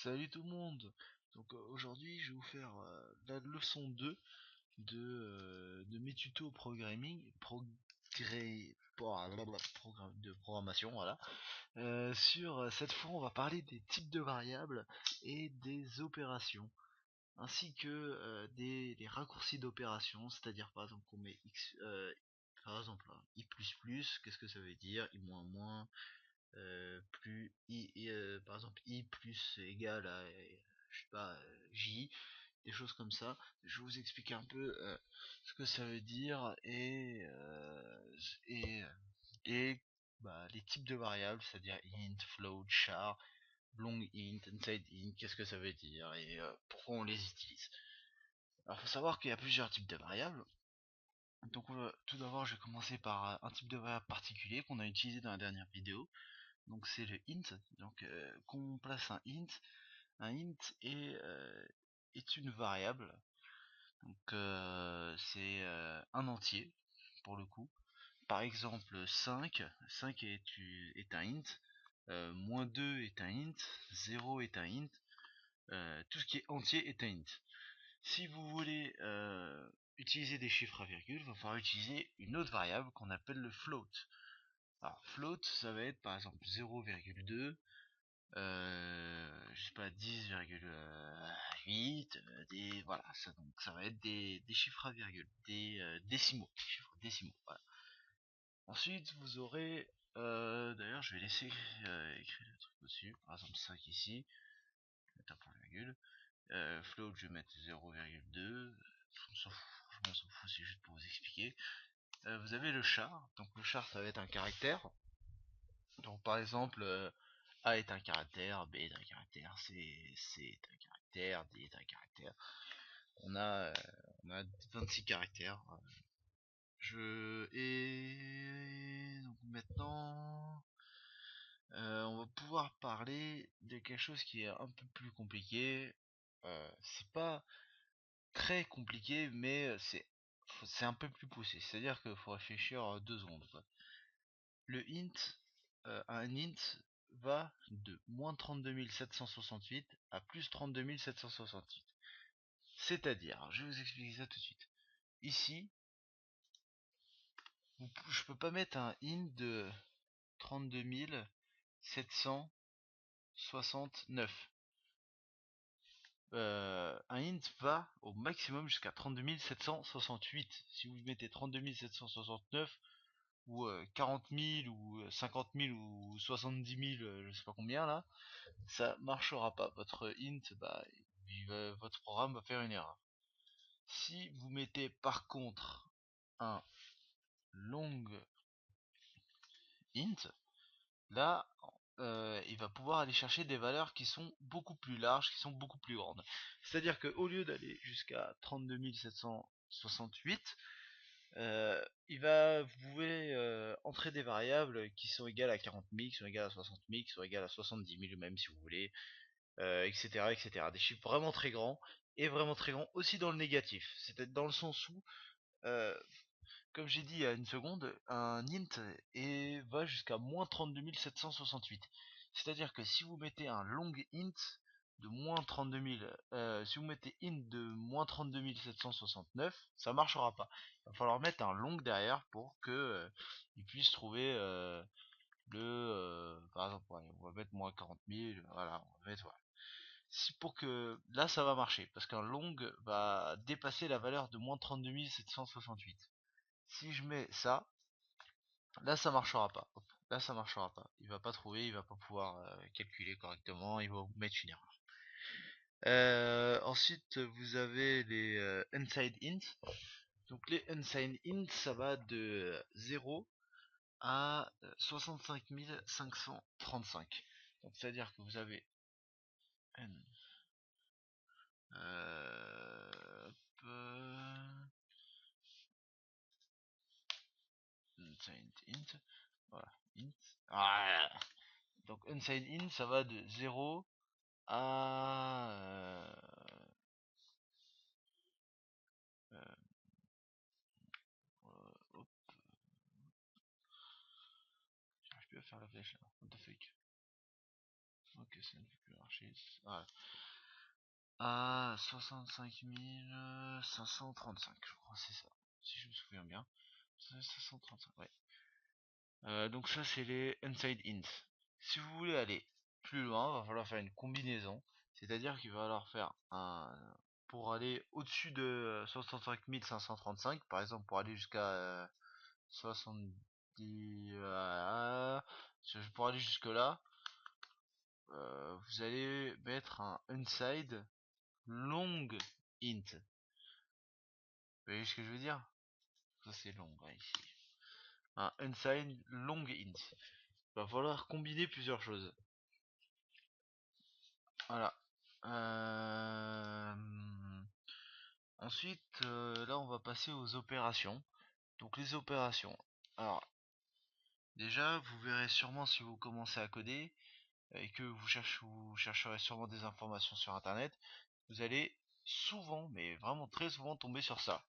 Salut tout le monde. Aujourd'hui je vais vous faire la leçon 2 de mes tutos de programmation, voilà. Cette fois on va parler des types de variables et des opérations, ainsi que des raccourcis d'opérations, c'est-à-dire par exemple qu'on met x, par exemple i++, qu'est-ce que ça veut dire, i moins moins, plus par exemple i plus égal à je sais pas j, des choses comme ça. Je vais vous expliquer un peu ce que ça veut dire et, et les types de variables, c'est-à-dire int, float, char, long int, inside int, qu'est-ce que ça veut dire et pourquoi on les utilise. Alors faut savoir qu'il y a plusieurs types de variables. Donc tout d'abord je vais commencer par un type de variable particulier qu'on a utilisé dans la dernière vidéo. Donc c'est le int. Donc qu'on place un int est une variable. Donc c'est un entier pour le coup. Par exemple 5 est un int, moins 2 est un int, 0 est un int, tout ce qui est entier est un int. Si vous voulez utiliser des chiffres à virgule, il va falloir utiliser une autre variable qu'on appelle le float. Alors float, ça va être par exemple 0,2, je sais pas, 10,8, voilà, donc ça va être des chiffres à virgule, des décimaux, chiffres décimaux, voilà. Ensuite, vous aurez, d'ailleurs, je vais laisser écrire le truc au-dessus, par exemple 5 ici, je vais mettre un point virgule, float, je vais mettre 0,2, on s'en fout, franchement, on s'en fout, c'est juste pour vous expliquer. Vous avez le char, donc le char, ça va être un caractère, donc par exemple, A est un caractère, B est un caractère, C est un caractère, D est un caractère. On a, euh, on a 26 caractères. Donc maintenant, on va pouvoir parler de quelque chose qui est un peu plus compliqué. C'est pas très compliqué, mais c'est un peu plus poussé. C'est-à-dire qu'il faut réfléchir 2 secondes, quoi. Un int va de moins 32 768 à plus 32 768. C'est-à-dire, je vais vous expliquer ça tout de suite. Ici, je peux pas mettre un int de 32 769. Un int va au maximum jusqu'à 32 768. Si vous mettez 32 769 ou 40 000 ou 50 000 ou 70 000, je sais pas combien là, ça marchera pas. Votre int, votre programme va faire une erreur. Si vous mettez par contre un long int, là, il va pouvoir aller chercher des valeurs qui sont beaucoup plus larges, qui sont beaucoup plus grandes. C'est-à-dire qu'au lieu d'aller jusqu'à 32 768, vous pouvez entrer des variables qui sont égales à 40 000, qui sont égales à 60 000, qui sont égales à 70 000 même si vous voulez, etc., etc. Des chiffres vraiment très grands et vraiment très grands aussi dans le négatif. C'est-à-dire dans le sens où, euh, comme j'ai dit il y a une seconde, un int va jusqu'à moins 32 768. C'est-à-dire que si vous mettez un long int de moins 32 000, si vous mettez int de moins 32 769, ça marchera pas. Il va falloir mettre un long derrière pour que il puisse trouver par exemple, ouais, on va mettre moins 40 000, voilà, on va mettre, voilà. Si pour que là ça va marcher, parce qu'un long va dépasser la valeur de moins 32 768. Si je mets ça, là ça marchera pas. Hop, là ça marchera pas. Il va pas trouver, il va pas pouvoir calculer correctement, il va vous mettre une erreur. Ensuite vous avez les unsigned int. Donc les unsigned int, ça va de 0 à 65 535. Donc c'est à dire que vous avez n hop, unsigned int, voilà, int, ah, donc unsigned int, ça va de 0 à hop, j'arrive plus à faire la flèche là, what the fuck. Ok, ça ne fait plus marcher. Ah, à 65 535, je crois, c'est ça. Si je me souviens bien. 535, ouais. Donc ça, c'est les inside int. Si vous voulez aller plus loin, il va falloir faire une combinaison. C'est-à-dire qu'il va falloir faire un... Pour aller au-dessus de 65 535, par exemple, pour aller jusqu'à 70... pour aller jusque là, vous allez mettre un inside long int. Vous voyez ce que je veux dire? Ça c'est long, hein, ici. Un inside long int. Il va falloir combiner plusieurs choses. Voilà. Ensuite, là on va passer aux opérations. Donc les opérations. Alors, déjà, vous verrez sûrement si vous commencez à coder et que vous chercherez sûrement des informations sur internet, vous allez souvent, mais vraiment très souvent, tomber sur ça.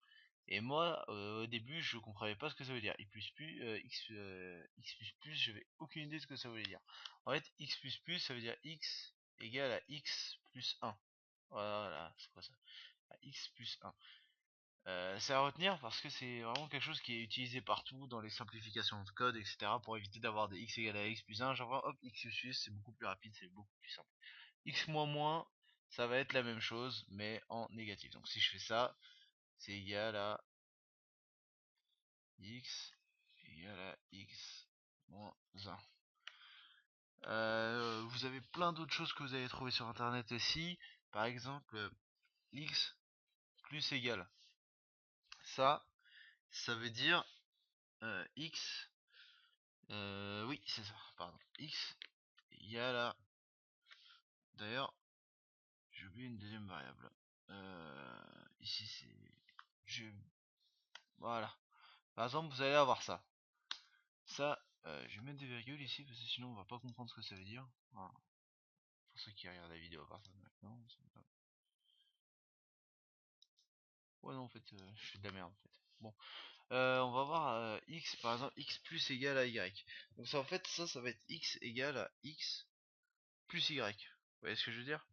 Et moi, au début, je comprenais pas ce que ça veut dire. X++, j'avais aucune idée de ce que ça voulait dire. En fait, X++, ça veut dire X égale à X plus 1. Voilà, c'est quoi ça? X plus 1. C'est à retenir parce que c'est vraiment quelque chose qui est utilisé partout dans les simplifications de code, etc. pour éviter d'avoir des X égale à X plus 1. Genre, hop, X plus, c'est beaucoup plus rapide, c'est beaucoup plus simple. X moins moins, ça va être la même chose, mais en négatif. Donc si je fais ça, c'est égal à X égale à X moins 1. Vous avez plein d'autres choses que vous allez trouver sur internet aussi. Par exemple, X plus égal. Ça veut dire X. Oui, c'est ça, pardon. X égale à. D'ailleurs, j'ai oublié une deuxième variable. Ici, voilà. Par exemple, vous allez avoir ça. Ça, je vais mettre des virgules ici parce que sinon on va pas comprendre ce que ça veut dire. Voilà. Pour ceux qui regardent la vidéo à partir de maintenant. Ouais, non, en fait, je fais de la merde en fait. Bon, on va voir x, par exemple, x plus égal à y. Donc ça, en fait, ça va être x égal à x plus y. Vous voyez ce que je veux dire?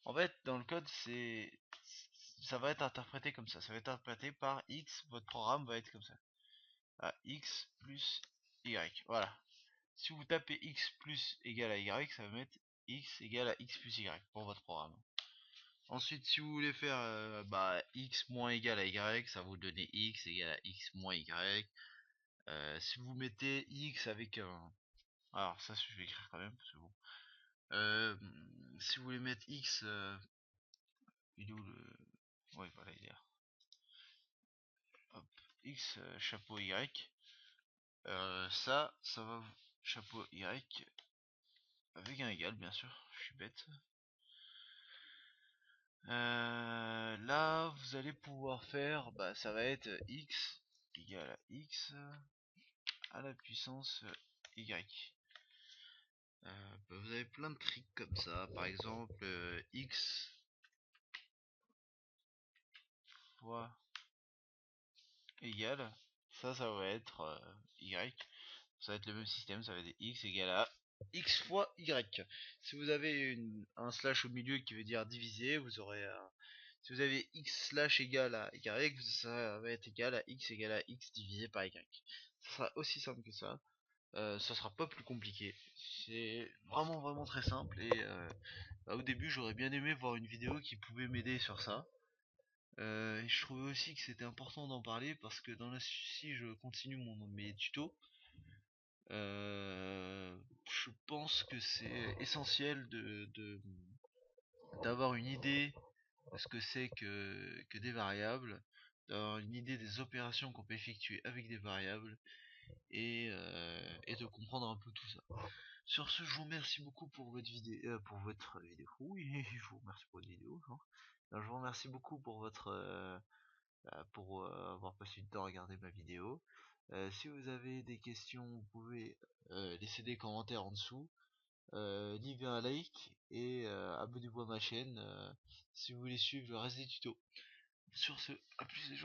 En fait, dans le code, ça va être interprété comme ça. Ça va être interprété par x. Votre programme va être comme ça. À x plus y. Voilà. Si vous tapez x plus égal à y, ça va mettre x égal à x plus y pour votre programme. Ensuite, si vous voulez faire x moins égal à y, ça va vous donner x égal à x moins y. Si vous mettez x avec un... Alors ça, je vais écrire quand même, c'est bon. Si vous voulez mettre x... il est où le... Ouais, voilà, il est là. Hop, x chapeau y. Ça va... Chapeau y avec un égal, bien sûr. Je suis bête. Là, vous allez pouvoir faire... ça va être x égale à x à la puissance y. Vous avez plein de tricks comme ça. Par exemple, x fois égale. Ça va être y. Ça va être le même système. Ça va être x égale à x fois y. Si vous avez un slash au milieu qui veut dire diviser, vous aurez si vous avez x slash égal à y, ça va être égal à x égale à x divisé par y. Ça sera aussi simple que ça. Ça sera pas plus compliqué. C'est vraiment très simple et au début j'aurais bien aimé voir une vidéo qui pouvait m'aider sur ça. Et je trouvais aussi que c'était important d'en parler parce que si je continue mes tutos, je pense que c'est essentiel d'avoir une idée de ce que c'est que des variables, d'avoir une idée des opérations qu'on peut effectuer avec des variables et de comprendre un peu tout ça. Sur ce, je vous remercie beaucoup pour votre vidéo, Oui, je vous remercie pour votre vidéo. Hein. Je vous remercie beaucoup pour avoir passé du temps à regarder ma vidéo. Si vous avez des questions, vous pouvez laisser des commentaires en dessous. Livrez un like et abonnez-vous à ma chaîne si vous voulez suivre le reste des tutos. Sur ce, à plus les gens.